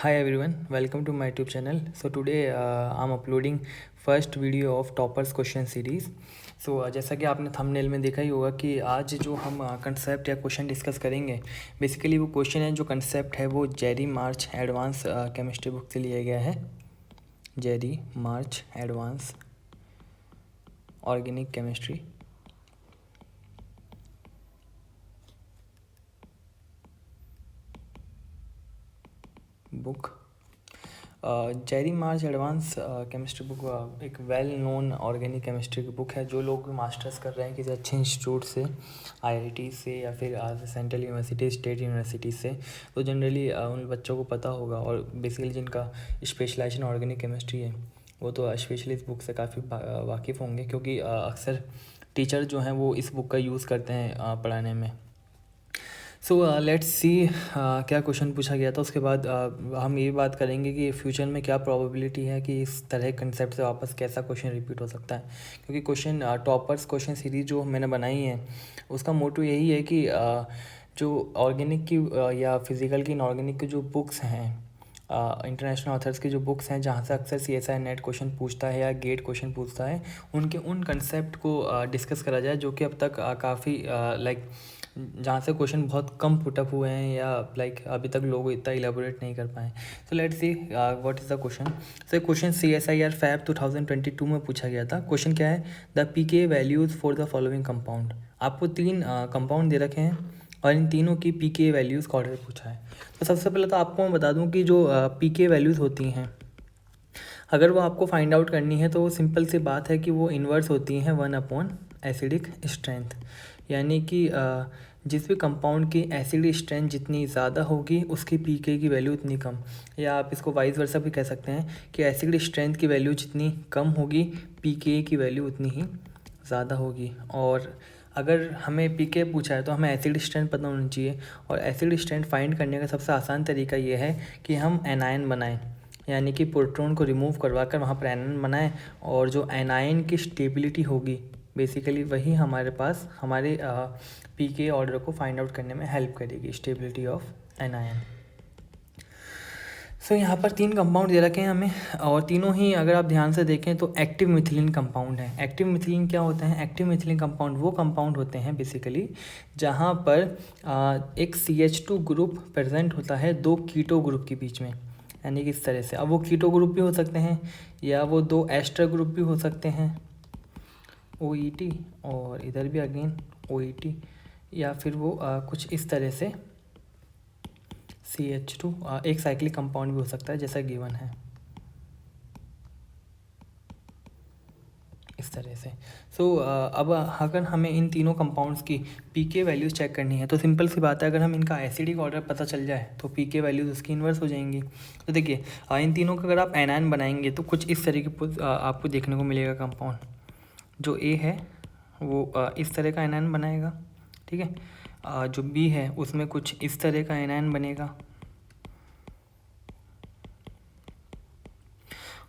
Hi everyone, welcome to my YouTube channel. So today I'm uploading first video of toppers question series. जैसा कि आपने thumbnail में देखा ही होगा कि आज जो हम कंसेप्ट या क्वेश्चन डिस्कस करेंगे, बेसिकली वो क्वेश्चन है, जो कंसेप्ट है वो Jerry March advance chemistry book से लिया गया है। Jerry March advance organic chemistry book. Jerry March advance chemistry book एक वेल नोन ऑर्गेनिक केमिस्ट्री की बुक है। जो लोग मास्टर्स कर रहे हैं किसी अच्छे इंस्टीट्यूट से, आईआईटी से या फिर सेंट्रल यूनिवर्सिटी, स्टेट यूनिवर्सिटी से, तो जनरली उन बच्चों को पता होगा। और बेसिकली जिनका स्पेशलाइजेशन ऑर्गेनिक केमिस्ट्री है वो तो स्पेशली इस बुक से काफ़ी वाकिफ़ होंगे, क्योंकि अक्सर टीचर जो हैं वो इस बुक का यूज़ करते हैं पढ़ाने में। सो लेट्स सी क्या क्वेश्चन पूछा गया था। उसके बाद हम ये बात करेंगे कि फ्यूचर में क्या प्रोबेबिलिटी है कि इस तरह कंसेप्ट से वापस कैसा क्वेश्चन रिपीट हो सकता है। क्योंकि क्वेश्चन टॉपर्स क्वेश्चन सीरीज जो मैंने बनाई है उसका मोटो यही है कि जो ऑर्गेनिक की या फिज़िकल की इनऑर्गेनिक की जो बुक्स हैं, इंटरनेशनल ऑथर्स की जो बुक्स हैं जहाँ से अक्सर CSI नेट क्वेश्चन पूछता है या गेट क्वेश्चन पूछता है, उनके उन कंसेप्ट को डिस्कस करा जाए जो कि अब तक काफ़ी लाइक जहाँ से क्वेश्चन बहुत कम पुटअप हुए हैं या लाइक अभी तक लोग इतना इलेबोरेट नहीं कर पाए। So let's see what is the question. So question CSIR Feb 2022 में पूछा गया था। क्वेश्चन क्या है? The pK values for the following compound. आपको तीन कंपाउंड दे रखे हैं और इन तीनों की पीके वैल्यूज़ का ऑर्डर पूछा है। तो सबसे पहले तो आपको मैं बता दूं कि जो पीके वैल्यूज़ होती हैं, अगर वो आपको फाइंड आउट करनी है तो वो सिंपल सी बात है कि वो इन्वर्स होती हैं 1/एसिडिक स्ट्रेंथ। यानी कि जिस भी कंपाउंड की एसिड स्ट्रेंथ जितनी ज़्यादा होगी उसकी पीके की वैल्यू उतनी कम, या आप इसको वाइस वर्सा भी कह सकते हैं कि एसिड स्ट्रेंथ की वैल्यू जितनी कम होगी पीके की वैल्यू उतनी ही ज़्यादा होगी। और अगर हमें पीके पूछा है तो हमें एसिड स्ट्रेंथ पता होनी चाहिए। और एसिड स्ट्रेंथ फाइंड करने का सबसे आसान तरीका ये है कि हम एनायन बनाएं, यानी कि प्रोटॉन को रिमूव करवा कर वहाँ पर एनायन बनाएं, और जो एनायन की स्टेबिलिटी होगी बेसिकली वही हमारे पास हमारे पीके ऑर्डर को फाइंड आउट करने में हेल्प करेगी, स्टेबिलिटी ऑफ एनायन। सो यहाँ पर तीन कंपाउंड दे रखे हैं हमें, और तीनों ही अगर आप ध्यान से देखें तो एक्टिव मिथिलीन कंपाउंड है। एक्टिव मिथिलीन क्या होता है? एक्टिव मिथिलीन कंपाउंड वो कंपाउंड होते हैं बेसिकली जहाँ पर एक CH2 ग्रुप प्रेजेंट होता है दो कीटो ग्रुप के बीच में, यानी कि इस तरह से। अब वो कीटो ग्रुप भी हो सकते हैं या वो दो एस्टर ग्रुप भी हो सकते हैं, OET, और इधर भी अगेन OET, या फिर वो कुछ इस तरह से CH2 एक साइक्लिक कंपाउंड भी हो सकता है जैसा गिवन है इस तरह से। अब अगर हमें इन तीनों कंपाउंड्स की पीके वैल्यूज़ चेक करनी है तो सिंपल सी बात है, अगर हम इनका एसिडिक ऑर्डर पता चल जाए तो पीके वैल्यूज़ उसकी इन्वर्स हो जाएंगी। तो देखिए इन तीनों का अगर आप एनायन बनाएंगे तो कुछ इस तरीके आपको देखने को मिलेगा। कंपाउंड जो A है वो इस तरह का एनायन बनाएगा, ठीक है। जो B है उसमें कुछ इस तरह का एनायन बनेगा,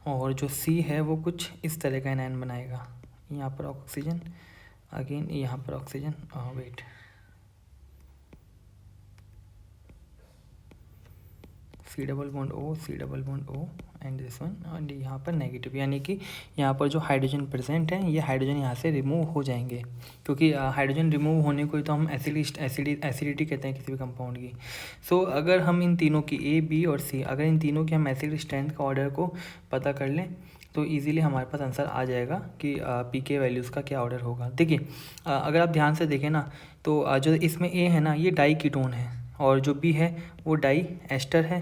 और जो C है वो कुछ इस तरह का एनायन बनाएगा। यहाँ पर ऑक्सीजन, अगेन यहाँ पर oxygen, wait, C double bond O and this one, and यहाँ पर नेगेटिव, यानी कि यहाँ पर जो हाइड्रोजन प्रेजेंट है ये हाइड्रोजन यहाँ से रिमूव हो जाएंगे, क्योंकि हाइड्रोजन रिमूव होने को ही तो हम एसिडिटी कहते हैं किसी भी कंपाउंड की। अगर हम इन तीनों की A, B और C, अगर इन तीनों की हम एसिड स्ट्रेंथ का ऑर्डर को पता कर लें तो इजीली हमारे पास आंसर आ जाएगा कि पीके वैल्यूज़ का क्या ऑर्डर होगा। देखिए अगर आप ध्यान से देखें ना तो जो इसमें A है ना ये डाई कीटोन है, और जो B है वो डाई एस्टर है,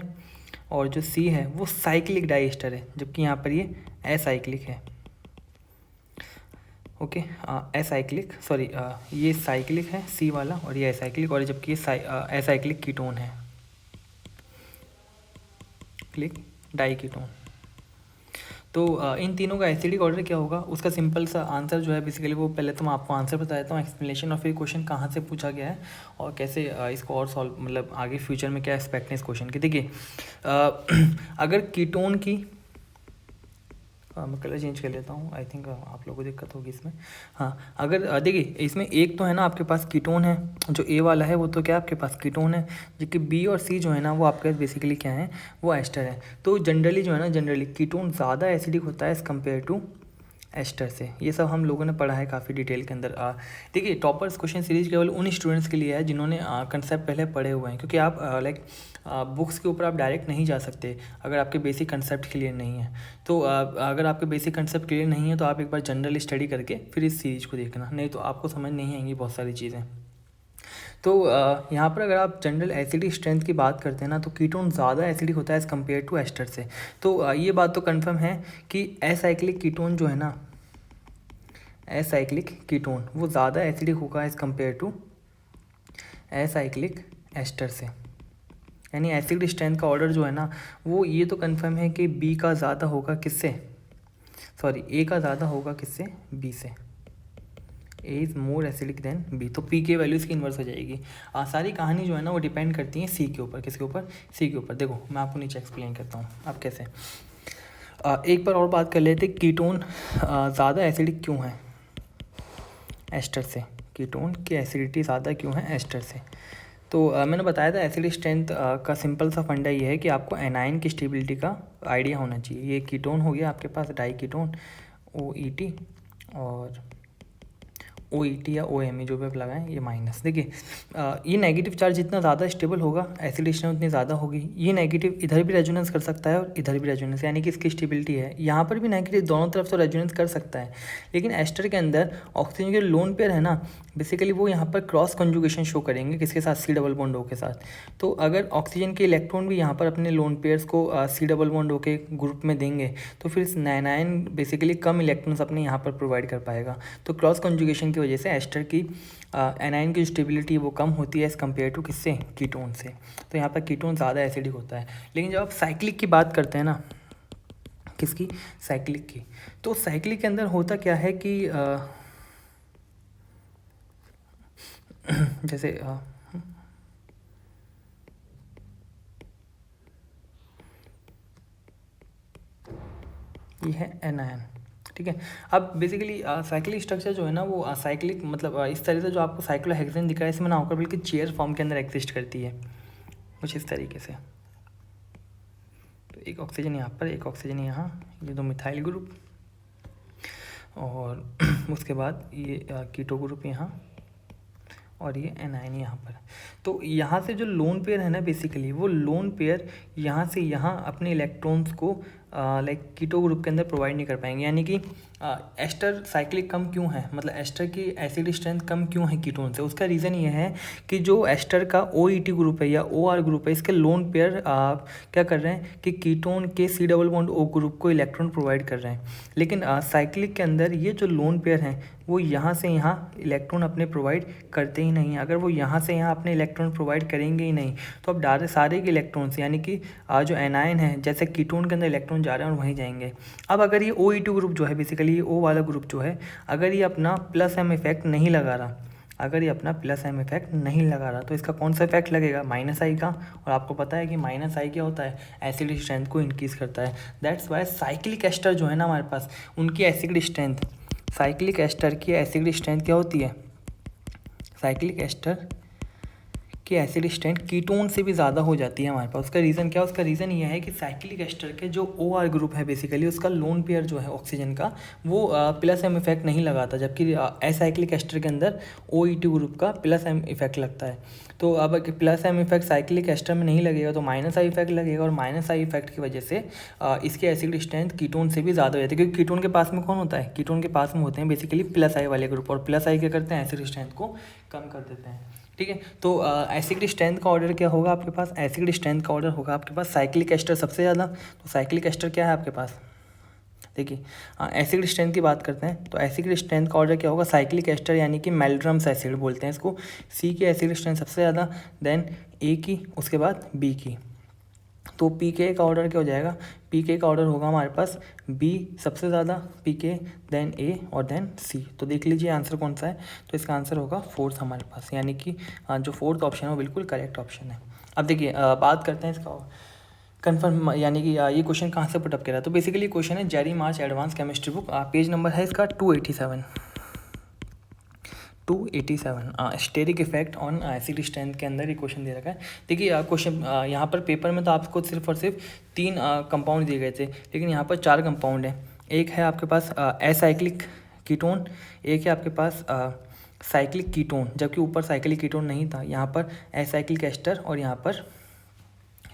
और जो C है वो साइक्लिक डाई एस्टर है, जबकि यहाँ पर ये असाइक्लिक है। ओके, असाइक्लिक, सॉरी, ये साइक्लिक है C वाला और ये असाइक्लिक, और जबकि ये असाइक्लिक कीटोन है, क्लिक डाई कीटोन। तो इन तीनों का एसिडिक ऑर्डर क्या होगा उसका सिंपल सा आंसर जो है बेसिकली वो, पहले तो मैं आपको आंसर बता देता हूँ, एक्सप्लेनेशन, और फिर क्वेश्चन कहाँ से पूछा गया है और कैसे इसको और सॉल्व, मतलब आगे फ्यूचर में क्या एक्सपेक्ट है इस क्वेश्चन की। देखिए अगर कीटोन की मैं कलर चेंज कर लेता हूँ, आई थिंक आप लोगों को दिक्कत होगी इसमें। हाँ, अगर देखिए इसमें एक तो है ना आपके पास कीटोन है, जो ए वाला है वो तो क्या आपके पास कीटोन है, जबकि बी और सी जो है ना वो आपके पास बेसिकली क्या है, वो एस्टर है। तो जनरली जो है ना, जनरली कीटोन ज़्यादा एसिडिक होता है एज़ कम्पेयर टू एस्टर से। ये सब हम लोगों ने पढ़ा है काफ़ी डिटेल के अंदर। देखिए टॉपर्स क्वेश्चन सीरीज केवल उन स्टूडेंट्स के लिए है जिन्होंने कंसेप्ट पहले पढ़े हुए हैं, क्योंकि आप लाइक बुक्स के ऊपर आप डायरेक्ट नहीं जा सकते अगर आपके बेसिक कंसेप्ट क्लियर नहीं है। तो अगर आपके बेसिक कंसेप्ट क्लियर नहीं है तो आप एक बार जनरल स्टडी करके फिर इस सीरीज को देखना, नहीं तो आपको समझ नहीं आएंगी बहुत सारी चीज़ें। तो यहाँ पर अगर आप जनरल एसिडिक स्ट्रेंथ की बात करते हैं ना, तो कीटोन ज़्यादा एसिडिक होता है एज़ कम्पेयर टू एस्टर से। तो ये बात तो कन्फर्म है कि एसाइक्लिक कीटोन जो है ना, एसाइक्लिक कीटोन वो ज़्यादा एसिडिक होगा as compare to acyclic ester से। यानी एसिड स्ट्रेंथ का ऑर्डर जो है ना, वो ये तो कन्फर्म है कि बी का ज़्यादा होगा किससे, सॉरी ए का ज़्यादा होगा किससे, बी से। A is more acidic than B, तो पी के वैल्यू इसकी इन्वर्स हो जाएगी। सारी कहानी जो है ना वो डिपेंड करती है सी के ऊपर। किसके ऊपर, सी के ऊपर। देखो मैं आपको नीचे एक्सप्लेन करता हूँ अब कैसे। एक बार और बात कर लेते, कीटोन ज़्यादा एसिडिक क्यों है एस्टर से, कीटोन की एसिडिटी ज़्यादा क्यों है एस्टर से। तो मैंने बताया था एसिड स्ट्रेंथ का सिंपल सा फंडा ये है कि आपको एनाइन की स्टेबिलिटी का आइडिया होना चाहिए। ये कीटोन हो गया आपके पास डाई कीटोन OET, और OET या OMe जो भी आप लगाएं ये माइनस। देखिए ये नेगेटिव चार्ज जितना ज़्यादा स्टेबल होगा एसिड स्ट्रेंथ उतनी ज़्यादा होगी। ये नेगेटिव इधर भी रेजोनेंस कर सकता है और इधर भी रेजोनेंस, यानी कि इसकी स्टेबिलिटी है। यहाँ पर भी नेगेटिव दोनों तरफ तो रेजोनेंस कर सकता है, लेकिन एस्टर के अंदर ऑक्सीजन के लोन पेयर है ना, बेसिकली वो यहाँ पर क्रॉस कंजुगेशन शो करेंगे किसके साथ, C डबल बॉन्ड O के साथ। तो अगर ऑक्सीजन के इलेक्ट्रॉन भी यहाँ पर अपने लोन पेयर्स को C डबल बॉन्ड O के ग्रुप में देंगे तो फिर एनाइन बेसिकली कम इलेक्ट्रॉन्स अपने यहाँ पर प्रोवाइड कर पाएगा। तो क्रॉस कंजुगेशन की वजह से एस्टर की एनाइन की स्टेबिलिटी वो कम होती है एज़ कम्पेयर टू किससे, कीटोन से। तो यहाँ पर कीटोन ज़्यादा एसिडिक होता है। लेकिन जब आप साइक्लिक की बात करते हैं ना, किसकी, साइक्लिक की, तो साइक्लिक के अंदर होता क्या है कि जैसे ये है एनायन, ठीक है। अब बेसिकली साइक्लिक स्ट्रक्चर जो है ना वो साइक्लिक मतलब इस तरह से जो आपको साइक्लोहेक्सेन दिख रहा है इसमें ना होकर बल्कि चेयर फॉर्म के अंदर एग्जिस्ट करती है कुछ इस तरीके से। तो एक ऑक्सीजन यहाँ पर, एक ऑक्सीजन यहाँ, ये दो मिथाइल ग्रुप, और उसके बाद ये कीटो ग्रुप यहाँ, और ये एनाइन यहाँ पर। तो यहाँ से जो लोन पेयर है ना बेसिकली वो लोन पेयर यहाँ से यहाँ अपने इलेक्ट्रॉन्स को लाइक कीटो ग्रुप के अंदर प्रोवाइड नहीं कर पाएंगे। यानी कि एस्टर साइक्लिक कम क्यों है, मतलब एस्टर की एसिड स्ट्रेंथ कम क्यों है कीटोन से, उसका रीज़न ये है कि जो एस्टर का OET ग्रुप है या OR ग्रुप है, इसके लोन पेयर क्या कर रहे हैं कि कीटोन के C double bond O group को इलेक्ट्रॉन प्रोवाइड कर रहे हैं। लेकिन साइक्लिक के अंदर ये जो लोन पेयर हैं वो यहाँ से यहाँ इलेक्ट्रॉन अपने प्रोवाइड करते ही नहीं। अगर वो यहाँ से यहाँ अपने इलेक्ट्रॉन प्रोवाइड करेंगे ही नहीं तो अब डायरेक्ट सारे के इलेक्ट्रॉन्स यानी कि जो एनाइन है जैसे कीटोन के अंदर इलेक्ट्रॉन जा रहे हैं और वहीं जाएंगे। अब अगर ये OE2 ग्रुप जो है बेसिकली ये O वाला ग्रुप जो है अगर ये अपना +M इफेक्ट नहीं लगा रहा, अगर ये अपना +M इफेक्ट नहीं लगा रहा तो इसका कौन सा इफेक्ट लगेगा, -I का। और आपको पता है कि -I क्या होता है, एसिड स्ट्रेंथ को इंक्रीज़ करता है। दैट्स वाई साइक्लिक एस्टर जो है ना हमारे पास उनकी एसिड स्ट्रेंथ, साइक्लिक एस्टर की एसिड स्ट्रेंथ क्या होती है, साइक्लिक एस्टर कि एसिड स्ट्रेंथ कीटोन से भी ज़्यादा हो जाती है हमारे पास। उसका रीज़न क्या है, उसका रीज़न ये है कि साइक्लिक एस्टर के जो OR ग्रुप है बेसिकली उसका लोन पेयर जो है ऑक्सीजन का वो +M इफेक्ट नहीं लगाता, जबकि एसाइक्लिक एस्टर के अंदर OE2 ग्रुप का +M इफेक्ट लगता है। तो अब +M इफेक्ट साइक्लिक एस्टर में नहीं लगेगा तो -I इफेक्ट लगेगा, और -I इफेक्ट की वजह से इसकी एसिड स्ट्रेंथ कीटोन से भी ज़्यादा हो जाती है, क्योंकि कीटोन के पास में कौन होता है, कीटोन के पास में होते हैं बेसिकली +I वाले ग्रुप, और +I क्या करते हैं, एसिड स्ट्रेंथ को कम कर देते हैं, ठीक है। तो एसिड स्ट्रेंथ का ऑर्डर क्या होगा आपके पास, एसिड स्ट्रेंथ का ऑर्डर होगा आपके पास साइक्लिक एस्टर सबसे ज़्यादा। तो साइक्लिक एस्टर क्या है आपके पास, देखिए एसिड स्ट्रेंथ की बात करते हैं तो एसिड स्ट्रेंथ का ऑर्डर क्या होगा, साइक्लिक एस्टर यानी कि मेल्ड्रम्स एसिड बोलते हैं इसको। C की एसिड स्ट्रेंथ सबसे ज़्यादा, देन A की, उसके बाद B की। तो PK का ऑर्डर क्या हो जाएगा, PK का ऑर्डर होगा हमारे पास B सबसे ज़्यादा, PK देन A और देन C। तो देख लीजिए आंसर कौन सा है, तो इसका आंसर होगा 4th हमारे पास, यानी कि जो 4th ऑप्शन है वो बिल्कुल करेक्ट ऑप्शन है। अब देखिए बात करते हैं इसका कन्फर्म यानी कि ये क्वेश्चन कहाँ से पुटअप करा, तो बेसिकली क्वेश्चन है Jerry March advance chemistry book, page number है इसका 287। Steric effect on acid strength के अंदर ये क्वेश्चन दे रखा है। देखिए क्वेश्चन यहाँ पर पेपर में तो आपको सिर्फ और सिर्फ 3 कंपाउंड दिए गए थे, लेकिन यहाँ पर 4 कंपाउंड हैं। एक है आपके पास एसाइक्लिक कीटोन, एक है आपके पास साइक्लिक कीटोन, जबकि ऊपर साइक्लिक कीटोन नहीं था, यहाँ पर एसाइक्लिक एस्टर और यहाँ पर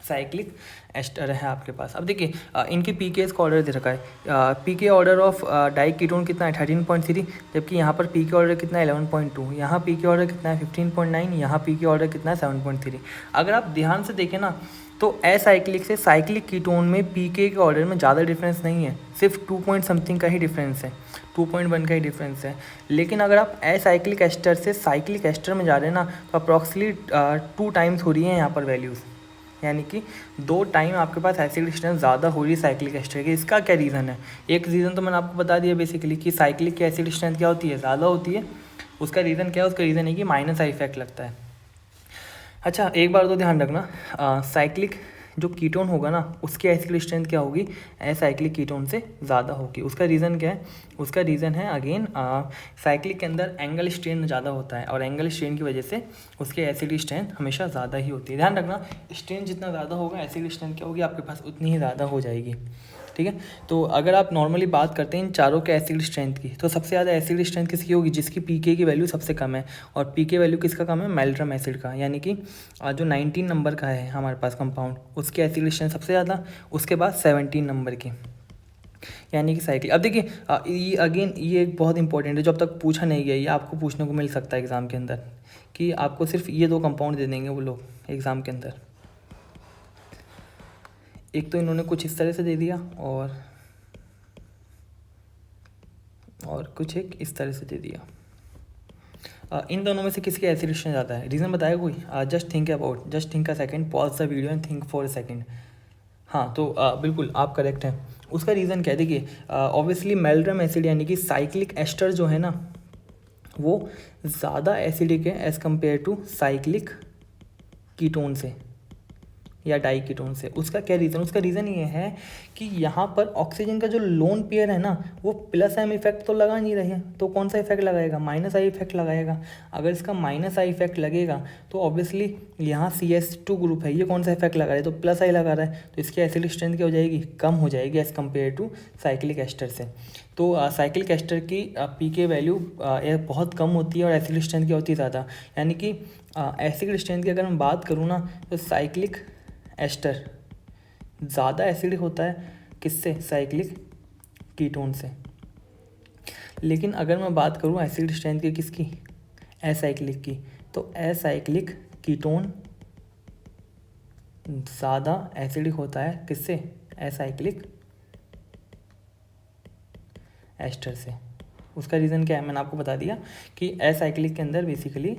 साइक्लिक एस्टर है आपके पास। अब देखिए इनके पीके का ऑर्डर दे रखा है। पीके ऑर्डर ऑफ डाई कीटोन कितना है 13.3, जबकि यहाँ पर पीके ऑर्डर कितना है 11.2, यहाँ पीके ऑर्डर कितना है 15.9, यहाँ पीके ऑर्डर कितना है 7.3। अगर आप ध्यान से देखें ना तो एसाइक्लिक से साइक्लिक कीटोन में पीके के ऑर्डर में ज़्यादा डिफरेंस नहीं है, सिर्फ 2 पॉइंट समथिंग का ही डिफरेंस है, 2.1 का ही डिफरेंस है। लेकिन अगर आप एसाइक्लिक एस्टर से साइक्लिक एस्टर में जा रहे हैं ना तो अप्रॉक्सीमेटली 2 टाइम्स हो रही है यहाँ पर वैल्यूज़, यानी कि 2 टाइम आपके पास एसिड स्ट्रेंथ ज़्यादा हो रही है साइक्लिक एस्टर की। इसका क्या रीज़न है? एक रीज़न तो मैंने आपको बता दिया बेसिकली कि साइक्लिक की एसिड स्ट्रेंथ क्या होती है, ज़्यादा होती है। उसका रीज़न क्या है? उसका रीज़न है कि माइनस आई इफेक्ट लगता है। अच्छा एक बार तो ध्यान रखना, साइक्लिक जो कीटोन होगा ना उसकी एसिड स्ट्रेंथ क्या होगी, एसाइक्लिक कीटोन से ज़्यादा होगी। उसका रीज़न क्या है? उसका रीज़न है अगेन साइक्लिक के अंदर एंगल स्ट्रेन ज़्यादा होता है और एंगल स्ट्रेन की वजह से उसके एसिड स्ट्रेंथ हमेशा ज़्यादा ही होती है। ध्यान रखना, स्ट्रेन जितना ज़्यादा होगा एसिड स्ट्रेंथ क्या होगी आपके पास उतनी ही ज़्यादा हो जाएगी। ठीक है, तो अगर आप नॉर्मली बात करते हैं इन चारों के एसिड स्ट्रेंथ की, तो सबसे ज़्यादा एसिड स्ट्रेंथ किसकी होगी? जिसकी पीके की वैल्यू सबसे कम है। और पीके वैल्यू किसका कम है? मेल्ड्रम एसिड का, यानी कि जो 19 नंबर का है हमारे पास कंपाउंड, उसकी एसिड स्ट्रेंथ सबसे ज़्यादा, उसके बाद 17 नंबर की, यानी कि साइक्लिक। अब देखिए ये अगेन ये एक बहुत इंपॉर्टेंट है, जो अब तक पूछा नहीं गया, ये आपको पूछने को मिल सकता है एग्ज़ाम के अंदर, कि आपको सिर्फ ये 2 कंपाउंड दे देंगे वो लोग एग्ज़ाम के अंदर। एक तो इन्होंने कुछ इस तरह से दे दिया और कुछ एक इस तरह से दे दिया। इन दोनों में से किसकी एसिड स्ट्रेंथ ज़्यादा है? रीज़न बताया कोई? Just think a second, pause the video and think for a second. हाँ तो बिल्कुल आप करेक्ट हैं। उसका रीज़न क्या है? देखिए ऑब्वियसली मेल्ड्रम एसिड यानी कि साइक्लिक एस्टर जो है ना वो ज़्यादा एसिडिक है as compare to cyclic ketone से या डाई कीटोन से। उसका क्या रीज़न? उसका रीज़न ये है कि यहाँ पर ऑक्सीजन का जो लोन पेयर है ना वो प्लस एम इफेक्ट तो लगा नहीं रहे हैं, तो कौन सा इफेक्ट लगाएगा? माइनस आई इफेक्ट लगाएगा। अगर इसका माइनस आई इफेक्ट लगेगा तो ऑब्वियसली यहाँ CS2 ग्रुप है, ये कौन सा इफेक्ट लगा रहा है? तो प्लस आई लगा रहा है, तो इसकी एसिड स्ट्रेंथ क्या हो जाएगी? कम हो जाएगी as compare to cyclic ester से। तो साइक्लिक एस्टर की पीके वैल्यू बहुत कम होती है और एसिड स्ट्रेंथ क्या होती है? ज़्यादा। यानी कि एसिड स्ट्रेंथ की अगर मैं बात करूँ ना तो साइक्लिक एस्टर ज़्यादा एसिडिक होता है किससे? साइक्लिक कीटोन से। लेकिन अगर मैं बात करूँ एसिड स्ट्रेंथ की किसकी? एसाइक्लिक की, तो एसाइक्लिक कीटोन ज़्यादा एसिडिक होता है किससे? एसाइक्लिक एस्टर से। उसका रीज़न क्या है? मैंने आपको बता दिया कि एसाइक्लिक के अंदर बेसिकली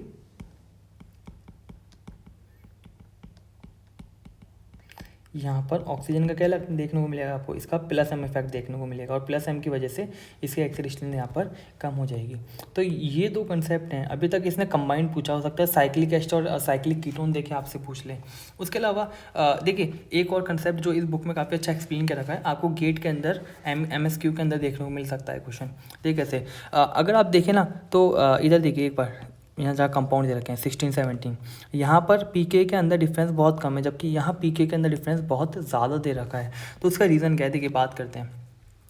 यहाँ पर ऑक्सीजन का क्या देखने को मिलेगा आपको? इसका प्लस एम इफेक्ट देखने को मिलेगा और प्लस एम की वजह से इसकी एसिड स्ट्रेंथ यहाँ पर कम हो जाएगी। तो ये 2 कंसेप्ट हैं। अभी तक इसने कंबाइंड पूछा, हो सकता है साइक्लिक एस्टर और साइक्लिक कीटोन देखे आपसे पूछ लें। उसके अलावा देखिए एक और कंसेप्ट जो इस बुक में काफ़ी अच्छा एक्सप्लेन कर रखा है, आपको गेट के अंदर MSQ के अंदर देखने को मिल सकता है क्वेश्चन। देखिए कैसे, अगर आप देखें ना तो इधर देखिए एक बार, यहाँ जहाँ कंपाउंड दे रखे हैं 16, 17, यहाँ पर पीके के अंदर डिफरेंस बहुत कम है, जबकि यहाँ पीके के अंदर डिफरेंस बहुत ज़्यादा दे रखा है। तो उसका रीज़न क्या है? देखिए बात करते हैं।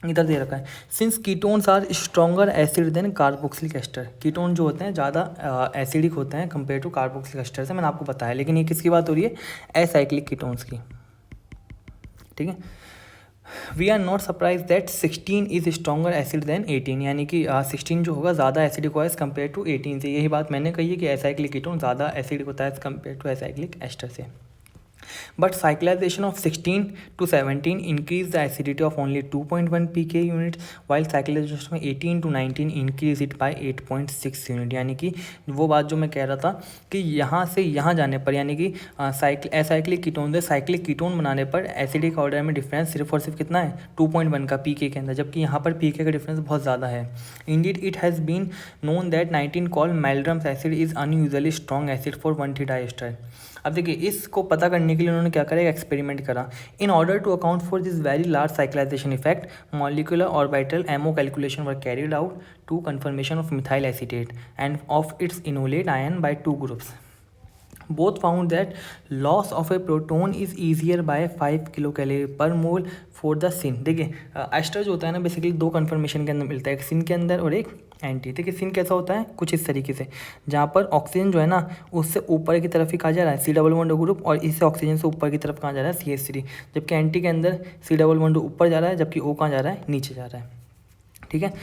इधर दे रखा है since ketones are stronger acid than carboxylic ester. Ketone जो होते हैं ज़्यादा एसिडिक होते हैं कंपेयर टू कार्बोक्सिलिक एस्टर से, मैंने आपको बताया। लेकिन ये किसकी बात हो रही है? एसाइक्लिक कीटोन्स की। ठीक है, we are not surprise that 16 is stronger acid than 18, यानी कि 16 जो होगा ज़्यादा एसिडिक होगा एज कम्पेयर टू 18 से। यही बात मैंने कही है कि एसाइक्लिक कीटोन ज़्यादा एसिडिक होता है as compare to acyclic ester से। But cyclization of 16 to 17 increase the acidity of only 2.1 pK unit, while cyclization of 18 to 19 increase it by 8.6 unit. यानी कि वो बात जो मैं कह रहा था कि यहाँ से यहाँ जाने पर, यानी कि एसाइक्लिक कीटोन से साइक्लिक कीटोन बनाने पर एसिडिक ऑर्डर में डिफरेंस सिर्फ और सिर्फ कितना है? 2.1 का पीके के अंदर, जबकि यहाँ पर पीके का डिफरेंस बहुत ज़्यादा है। Indeed it has been known that 19 call Meldrum's acid is unusually strong acid for 1,3-डाइएस्टर। अब देखिए इसको पता करने के लिए उन्होंने क्या करा, एक एक्सपेरिमेंट करा। In order to account for this very large cyclization effect molecular orbital MO calculation were carried out to conformation of methyl acetate and of its enolate ion by 2 groups. Both found that loss of a proton is easier by 5 kilocalorie पर मोल for the scene. देखिए ester जो होता है ना basically 2 conformation के अंदर मिलता है, एक सिन के अंदर और एक एंटी। देखिए सिन कैसा होता है, कुछ इस तरीके से, जहाँ पर ऑक्सीजन जो है ना उससे ऊपर की तरफ ही कहा जा रहा है C+1 ग्रुप, और इससे ऑक्सीजन से ऊपर की तरफ कहाँ जा रहा है CH3, जबकि एंटी के अंदर C+1 ऊपर जा रहा है जबकि O कहाँ जा रहा है, नीचे जा रहा है। ठीक है,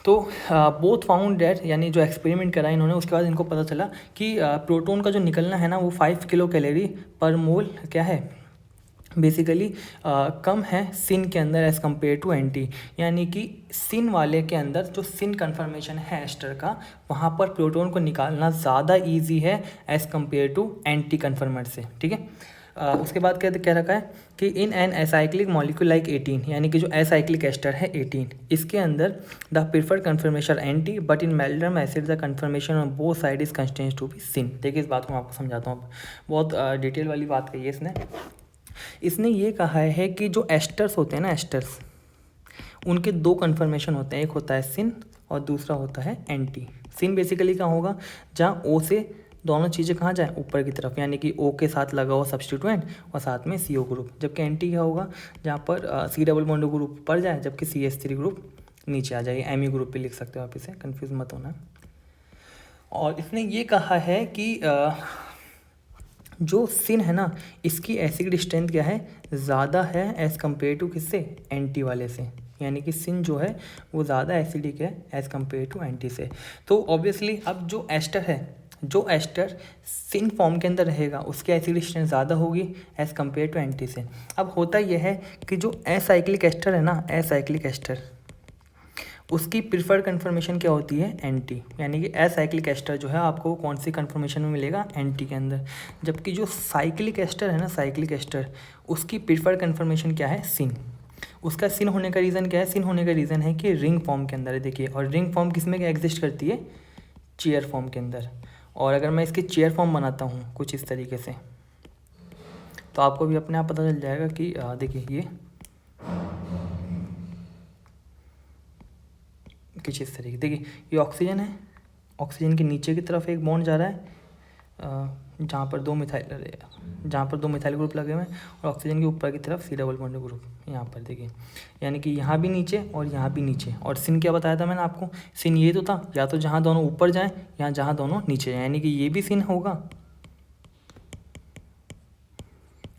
तो बोथ फाउंड डेट, यानी जो एक्सपेरिमेंट करा इन्होंने उसके बाद इनको पता चला कि प्रोटॉन का जो निकलना है ना वो 5 किलोकैलोरी पर मोल क्या है, बेसिकली कम है सिन के अंदर एज़ कम्पेयर टू एंटी। यानी कि सिन वाले के अंदर जो सिन कन्फर्मेशन है एस्टर का, वहाँ पर प्रोटॉन को निकालना ज़्यादा ईजी है as compare to anti conformant से। ठीक है, उसके बाद क्या रखा है कि in an acyclic molecule like 18, यानी कि जो एसाइक्लिक एस्टर है 18, इसके अंदर the preferred conformation anti but in Meldrum acid the conformation on both side is constrained to be syn. देखिए इस बात को मैं आपको समझाता हूँ, बहुत डिटेल वाली बात कही है इसने ये कहा है कि जो एस्टर्स होते हैं ना, एस्टर्स उनके 2 कन्फर्मेशन होते हैं, एक होता है सिन और दूसरा होता है एंटी। सिन बेसिकली कहाँ होगा, जहाँ ओ से दोनों चीज़ें कहाँ जाए, ऊपर की तरफ, यानी कि O के साथ लगा हुआ सब्स्टिट्यूएंट और साथ में CO ग्रुप। जबकि एंटी क्या होगा, जहाँ पर C+1 ग्रुप ऊपर जाए जबकि CH3 ग्रुप नीचे आ जाए। Me ग्रुप पे लिख सकते हो आप इसे, कंफ्यूज मत होना। और इसने ये कहा है कि जो सिन है ना इसकी एसिड स्ट्रेंथ क्या है, ज़्यादा है एज़ कम्पेयर टू किससे, एंटी वाले से। यानी कि सिन जो है वो ज़्यादा एसिडिक है एज़ कम्पेयर टू एंटी से। तो ऑब्वियसली अब जो एस्टर है, जो एस्टर सिन फॉर्म के अंदर रहेगा उसकी एसिड स्ट्रेंथ ज़्यादा होगी एज़ कम्पेयर टू एंटी से। अब होता यह है कि जो एसाइक्लिक एस्टर है ना, एसाइक्लिक एस्टर, उसकी प्रिफर्ड कन्फर्मेशन क्या होती है, एंटी। यानी कि एसाइक्लिक एस्टर जो है आपको कौन सी कन्फर्मेशन में मिलेगा, एंटी के अंदर। जबकि जो साइक्लिक एस्टर है ना, साइक्लिक एस्टर, उसकी प्रिफर्ड कन्फर्मेशन क्या है, सिन। उसका सिन होने का रीज़न क्या है, सिन होने का रीज़न है कि रिंग फॉर्म के अंदर है। देखिए, और रिंग फॉर्म किस में एग्जिस्ट करती है, चेयर फॉर्म के अंदर। और अगर मैं इसकी चेयर फॉर्म बनाता हूँ कुछ इस तरीके से, तो आपको भी अपने आप पता चल जाएगा कि देखिए ये कुछ इस तरीके, देखिए ये ऑक्सीजन है, ऑक्सीजन के नीचे की तरफ एक बॉन्ड जा रहा है जहाँ पर 2 मिथाइल ग्रुप लगे हुए हैं, और ऑक्सीजन के ऊपर की तरफ C+1 ग्रुप यहाँ पर देखिए। यानी कि यहाँ भी नीचे और यहाँ भी नीचे। और सिन क्या बताया था मैंने आपको, सिन ये तो था, या तो जहाँ दोनों ऊपर जाएँ या जहाँ दोनों नीचे जाएँ, यानी कि ये भी सिन होगा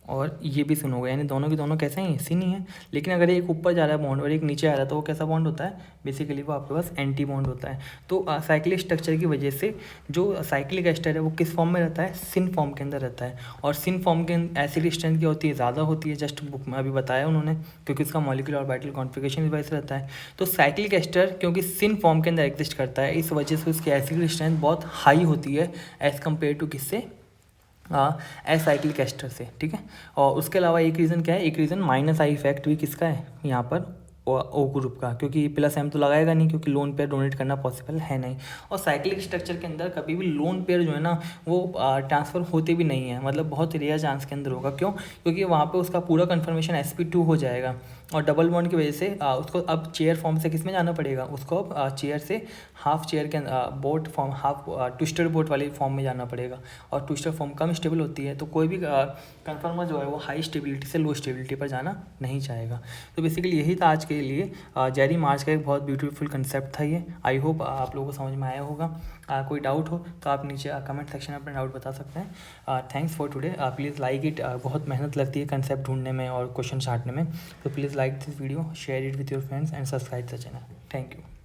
और ये भी सिन होगा, यानी दोनों के दोनों कैसे हैं, सिन ही है। लेकिन अगर एक ऊपर जा रहा है बॉन्ड और एक नीचे आ रहा है तो वो कैसा बॉन्ड होता है, बेसिकली वो आपके पास एंटी बॉन्ड होता है। तो साइक्लिक स्ट्रक्चर की वजह से जो साइक्लिक एस्टर है वो किस फॉर्म में रहता है, सिन फॉर्म के अंदर रहता है। और सिन फॉर्म के एसिड स्ट्रेंथ क्या होती है, ज़्यादा होती है, जस्ट बुक में अभी बताया उन्होंने, क्योंकि उसका मॉलिक्यूलर ऑर्बिटल कॉन्फिगरेशन इस वजह से रहता है। तो साइक्लिक एस्टर क्योंकि सिन फॉर्म के अंदर एग्जिस्ट करता है, इस वजह से उसकी एसिड स्ट्रेंथ बहुत हाई होती है एज़ कम्पेयर टू किससे, एसाइक्लिक एस्टर से। ठीक है, और उसके अलावा एक रीज़न क्या है, एक रीज़न -I इफेक्ट भी किसका है यहाँ पर, O ग्रुप का, क्योंकि +M तो लगाएगा नहीं, क्योंकि लोन पेयर डोनेट करना पॉसिबल है नहीं। और साइक्लिक स्ट्रक्चर के अंदर कभी भी लोन पेयर जो है ना वो ट्रांसफ़र होते भी नहीं है, मतलब बहुत रेयर चांस के अंदर होगा। क्यों, क्योंकि वहाँ पे उसका पूरा कन्फर्मेशन sp2 हो जाएगा, और डबल बॉन्ड की वजह से उसको अब चेयर फॉर्म से किस में जाना पड़ेगा, उसको अब चेयर से हाफ चेयर के boat form, half twisted boat वाली फॉर्म में जाना पड़ेगा। और ट्विस्टेड फॉर्म कम स्टेबल होती है, तो कोई भी कन्फर्मर जो है वो हाई स्टेबिलिटी से लो स्टेबिलिटी पर जाना नहीं चाहेगा। तो बेसिकली यही था आज के लिए जेरी मार्च का एक बहुत ब्यूटीफुल कंसेप्ट था ये। आई होप आप लोगों को समझ में आया होगा। कोई डाउट हो तो आप नीचे कमेंट सेक्शन में अपना डाउट बता सकते हैं। Thanks for today, please like it. बहुत मेहनत लगती है कंसेप्ट ढूंढने में और क्वेश्चन छांटने में, तो please like this video, share it with your friends and subscribe the channel. Thank you.